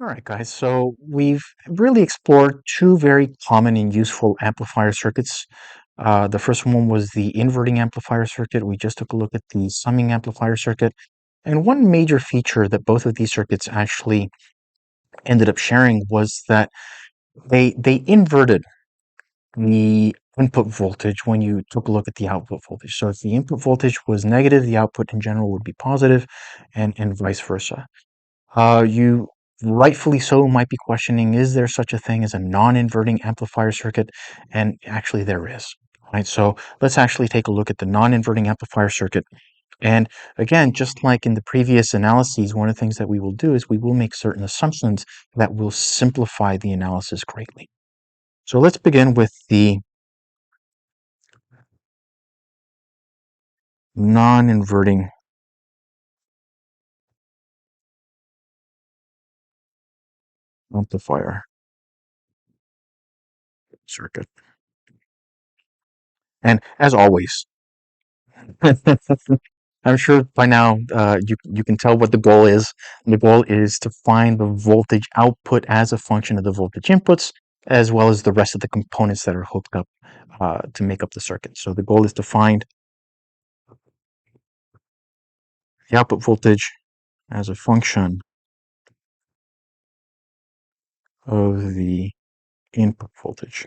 All right, guys, so we've really explored two very common and useful amplifier circuits. The first one was the inverting amplifier circuit. We just took a look at the summing amplifier circuit. And one major feature that both of these circuits actually ended up sharing was that they inverted the input voltage when you took a look at the output voltage. So if the input voltage was negative, the output in general would be positive, and vice versa. You rightfully so might be questioning, is there such a thing as a non-inverting amplifier circuit? And actually there is, right? So let's actually take a look at the non-inverting amplifier circuit. And again, just like in the previous analyses, one of the things that we will do is we will make certain assumptions that will simplify the analysis greatly. So let's begin with the non-inverting amplifier circuit. And as always, I'm sure by now you can tell what the goal is. The goal is to find the voltage output as a function of the voltage inputs, as well as the rest of the components that are hooked up to make up the circuit. So the goal is to find the output voltage as a function of the input voltage.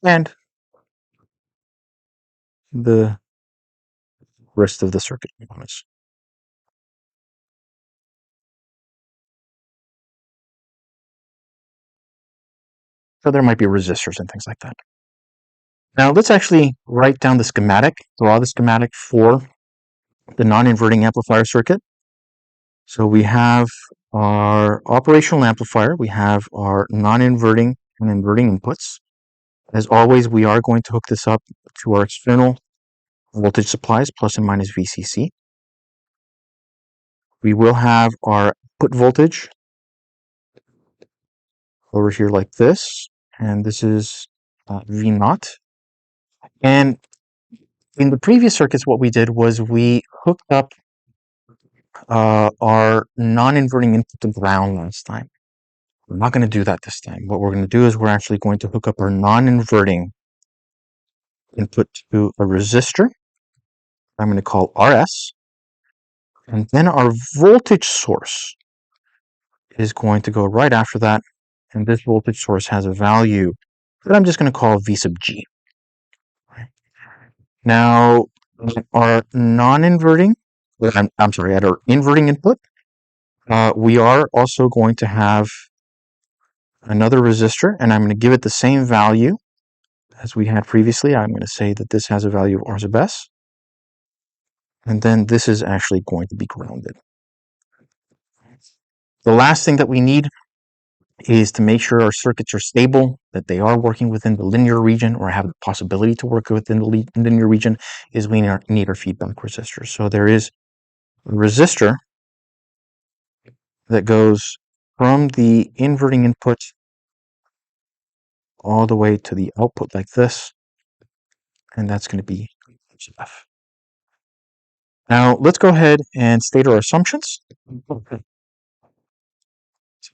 And the rest of the circuit components. So there might be resistors and things like that. Now let's actually write down the schematic, draw the schematic for the non-inverting amplifier circuit. So we have our operational amplifier, we have our non-inverting and inverting inputs. As always, we are going to hook this up to our external voltage supplies, plus and minus VCC. We will have our input voltage over here like this, and this is V naught. And in the previous circuits, what we did was we hooked up our non-inverting input to ground last time. We're not going to do that this time. What we're going to do is we're actually going to hook up our non-inverting input to a resistor. I'm going to call RS. And then our voltage source is going to go right after that. And this voltage source has a value that I'm just going to call V sub G. Now, our non-inverting, I'm sorry, at our inverting input, we are also going to have another resistor, and I'm going to give it the same value as we had previously. I'm going to say that this has a value of R sub S, and then this is actually going to be grounded. The last thing that we need is to make sure our circuits are stable, that they are working within the linear region or have the possibility to work within the linear region, is we need our feedback resistors. So there is a resistor that goes from the inverting input all the way to the output like this, and that's going to be F. Now let's go ahead and state our assumptions. So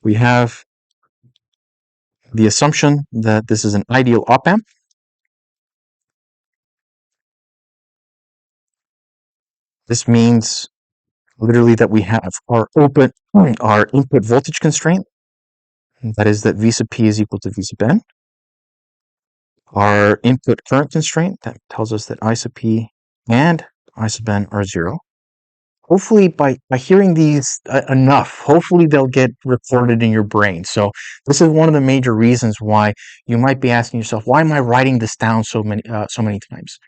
we have the assumption that this is an ideal op-amp. This means literally that we have our input voltage constraint. That is that V sub P is equal to V sub N. Our input current constraint, that tells us that I sub P and I sub N are 0. Hopefully by hearing these enough, hopefully they'll get recorded in your brain. So this is one of the major reasons why you might be asking yourself, why am I writing this down so many times?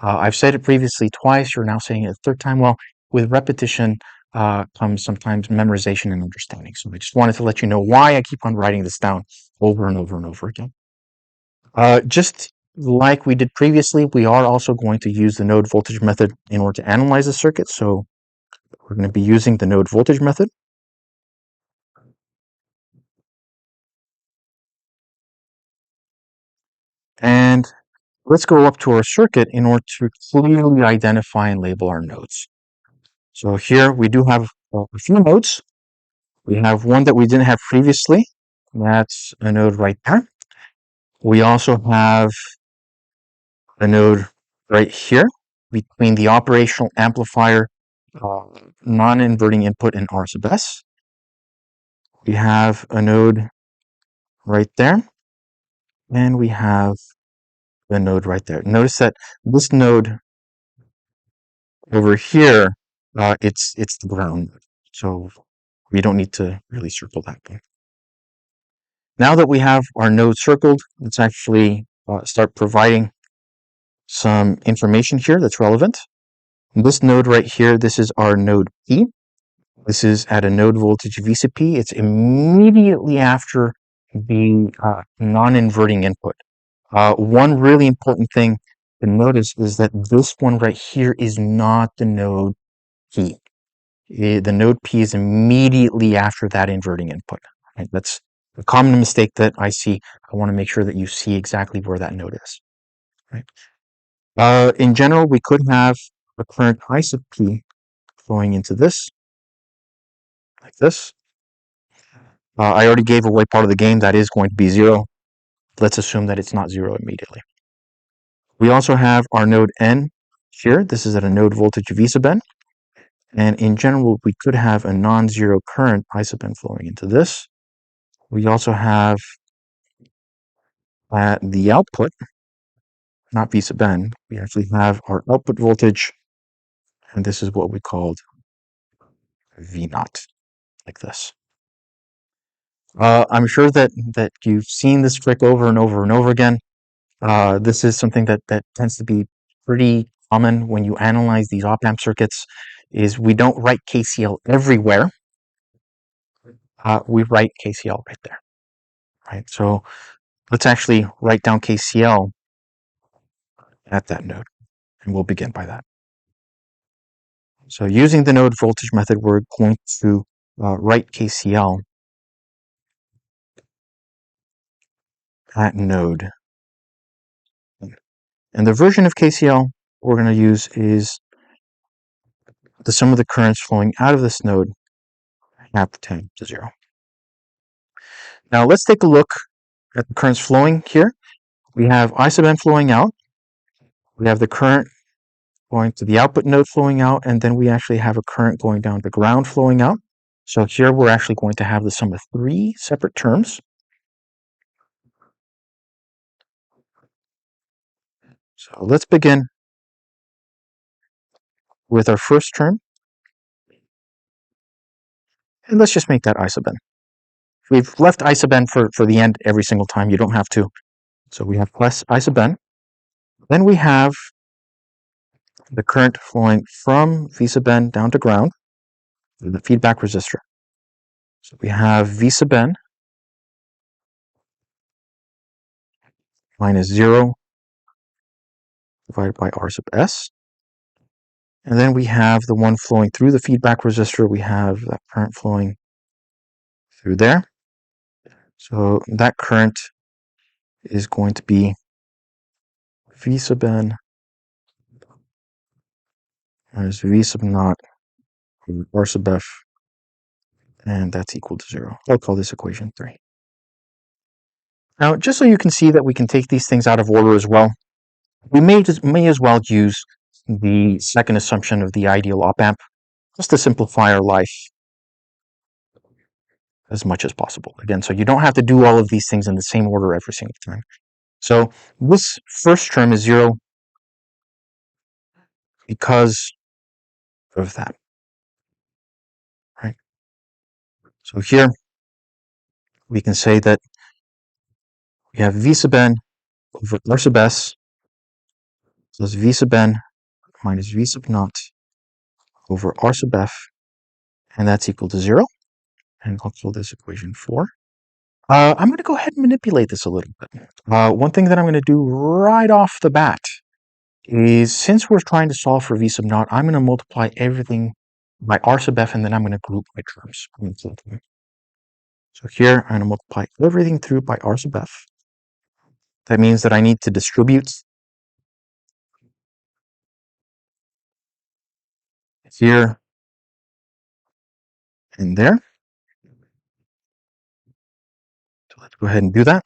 I've said it previously twice, you're now saying it a third time. Well, with repetition comes sometimes memorization and understanding. So I just wanted to let you know why I keep on writing this down over and over and over again. Just like we did previously, we are also going to use the node voltage method in order to analyze the circuit. So we're going to be using the node voltage method. And let's go up to our circuit in order to clearly identify and label our nodes. So here we do have a few nodes. We have one that we didn't have previously. That's a node right there. We also have a node right here between the operational amplifier, non-inverting input, and R sub S. We have a node right there, and we have a node right there. Notice that this node over here, it's the ground, so we don't need to really circle that one. Now that we have our node circled, let's actually start providing some information here that's relevant. This node right here, this is our node P. This is at a node voltage VCP. It's immediately after the non-inverting input. One really important thing to notice is that this one right here is not the node P. The node P is immediately after that inverting input. Right? That's a common mistake that I see. I want to make sure that you see exactly where that node is. Right? In general, we could have a current I sub P flowing into this, like this. I already gave away part of the game. That is going to be 0. Let's assume that it's not 0 immediately. We also have our node N here. This is at a node voltage V sub N. And in general, we could have a non-zero current I sub N flowing into this. We also have at the output, not V sub N, we actually have our output voltage, and this is what we called V naught, like this. I'm sure that you've seen this trick over and over and over again. This is something that tends to be pretty common when you analyze these op-amp circuits, is we don't write KCL everywhere. We write KCL right there, right? So let's actually write down KCL at that node, and we'll begin by that. So using the node voltage method, we're going to write KCL at node. And the version of KCL we're going to use is the sum of the currents flowing out of this node half 10 to 0. Now let's take a look at the currents flowing here. We have I sub N flowing out. We have the current going to the output node flowing out, and then we actually have a current going down to ground flowing out. So here we're actually going to have the sum of 3 separate terms. So let's begin with our first term. And let's just make that I sub N. We've left I sub N for the end every single time. You don't have to. So we have plus I sub N. Then we have the current flowing from V sub N down to ground through the feedback resistor. So we have V sub N minus 0 divided by R sub S. And then we have the one flowing through the feedback resistor. We have that current flowing through there. So that current is going to be V sub N minus V sub naught over R sub F, and that's equal to 0. I'll call this equation 3. Now, just so you can see that we can take these things out of order as well, we may as well use the second assumption of the ideal op-amp just to simplify our life as much as possible. Again, so you don't have to do all of these things in the same order every single time. So this first term is 0 because of that, right? So here we can say that we have V sub N over R sub S plus V sub N minus V sub naught over R sub F, and that's equal to 0. And I'll call this equation 4. I'm going to go ahead and manipulate this a little bit. One thing that I'm going to do right off the bat is, since we're trying to solve for V sub naught, I'm going to multiply everything by R sub F, and then I'm going to group my terms. So here I'm going to multiply everything through by R sub F. That means that I need to distribute here in there. So let's go ahead and do that.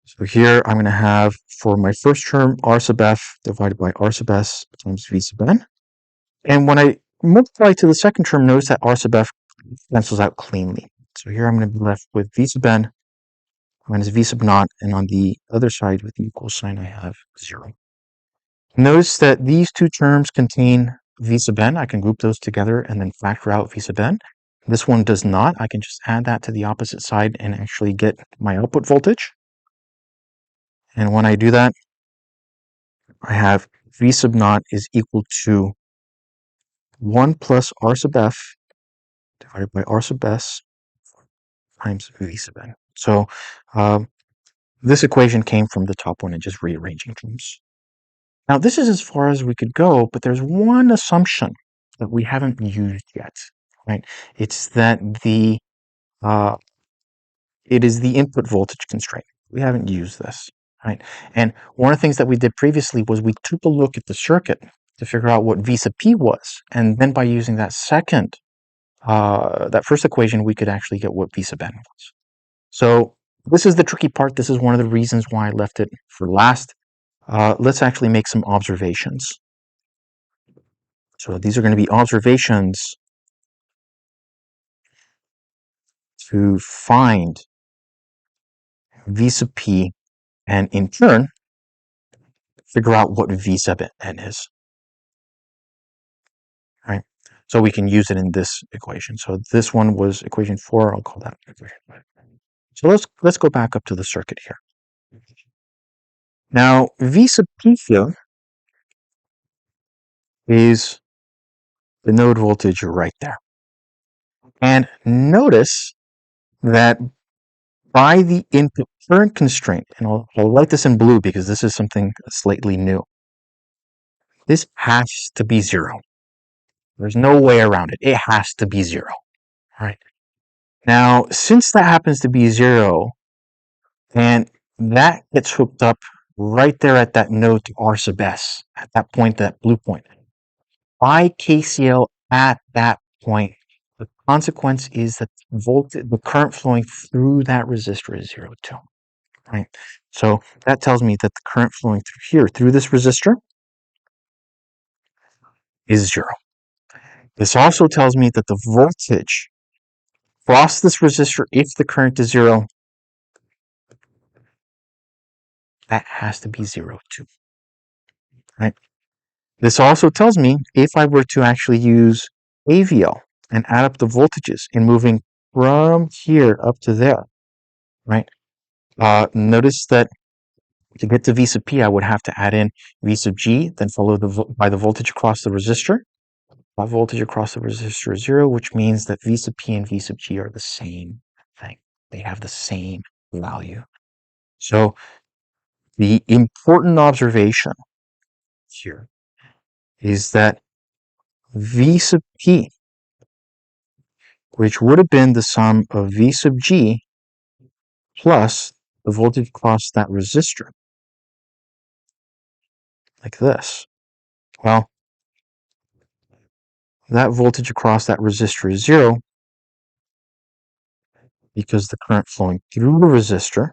So here I'm going to have, for my first term, R sub f divided by R sub s times V sub n. And when I multiply to the second term, notice that R sub f cancels out cleanly. So here I'm going to be left with V sub n minus V sub naught, and on the other side with the equal sign I have 0. Notice that these two terms contain V sub n. I can group those together and then factor out V sub n. This one does not. I can just add that to the opposite side and actually get my output voltage. And when I do that, I have V sub naught is equal to 1 plus R sub f divided by R sub s times V sub n. So this equation came from the top one and just rearranging terms. Now this is as far as we could go, but there's one assumption that we haven't used yet, right? It's that it is the input voltage constraint. We haven't used this, right? And one of the things that we did previously was we took a look at the circuit to figure out what V sub p was, and then by using that first equation, we could actually get what V sub n was. So this is the tricky part. This is one of the reasons why I left it for last. Let's actually make some observations. So these are going to be observations to find V sub p, and in turn, figure out what V sub n is. Right? So we can use it in this equation. So this one was equation 4. I'll call that equation 5. So let's go back up to the circuit here. Now V sub p here is the node voltage right there. And notice that by the input current constraint, and I'll write this in blue because this is something slightly new. This has to be 0. There's no way around it. It has to be 0. All right. Now, since that happens to be 0, and that gets hooked up right there at that node to R sub s, at that point, that blue point. By KCL at that point, the consequence is that the current flowing through that resistor is 0 too. Right? So that tells me that the current flowing through here, through this resistor, is 0. This also tells me that the voltage across this resistor, if the current is 0, that has to be 0 too. Right? This also tells me if I were to actually use AVL and add up the voltages in moving from here up to there, right? Notice that to get to V sub p, I would have to add in V sub g, then follow by the voltage across the resistor. That voltage across the resistor is 0, which means that V sub p and V sub g are the same thing. They have the same value. So the important observation here is that V sub p, which would have been the sum of V sub g plus the voltage across that resistor, like this. Well, that voltage across that resistor is 0 because the current flowing through the resistor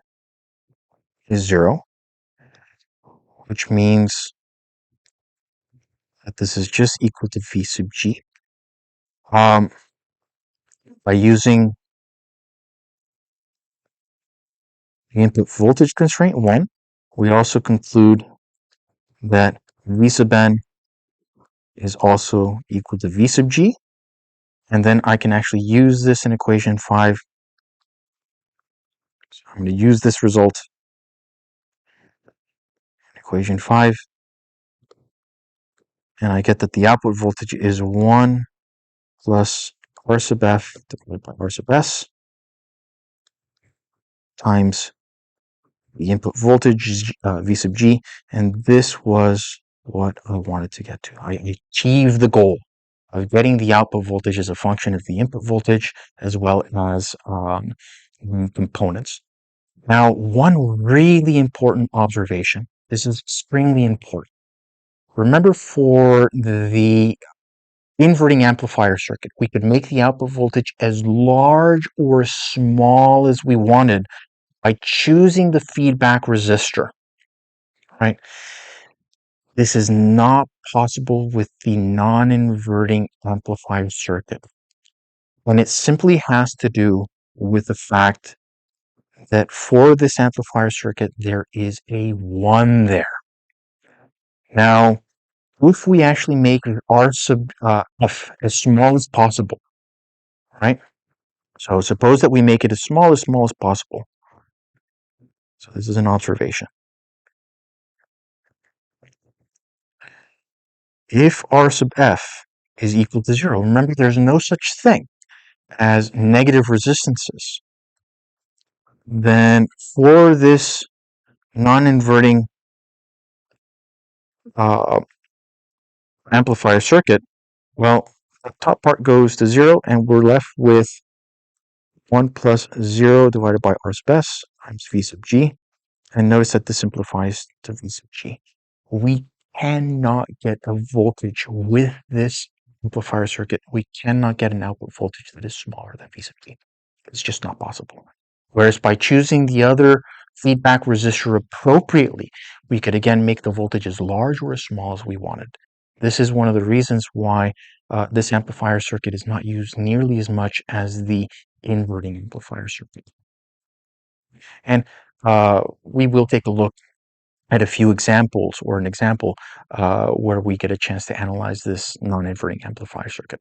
is 0, which means that this is just equal to V sub g. By using the input voltage constraint 1, we also conclude that V sub n is also equal to V sub g, and then I can actually use this in equation 5. So I'm going to use this result in equation 5, and I get that the output voltage is 1 plus R sub f divided by R sub s times the input voltage V sub g, and this was what I wanted to get to. I achieved the goal of getting the output voltage as a function of the input voltage as well as components. Now, one really important observation, this is extremely important. Remember for the inverting amplifier circuit. We could make the output voltage as large or small as we wanted by choosing the feedback resistor, right? This is not possible with the non-inverting amplifier circuit. And it simply has to do with the fact that for this amplifier circuit, there is a 1 there. Now, if we actually make R sub F as small as possible, right? So suppose that we make it as small as possible. So this is an observation. If R sub F is equal to 0, remember there's no such thing as negative resistances, then for this non-inverting uh, amplifier circuit, well, the top part goes to 0, and we're left with 1 plus 0 divided by R sub S times V sub G. And notice that this simplifies to V sub G. We cannot get a voltage with this amplifier circuit. We cannot get an output voltage that is smaller than V sub G. It's just not possible. Whereas by choosing the other feedback resistor appropriately, we could again make the voltage as large or as small as we wanted. This is one of the reasons why this amplifier circuit is not used nearly as much as the inverting amplifier circuit. And we will take a look at a few examples or an example where we get a chance to analyze this non-inverting amplifier circuit.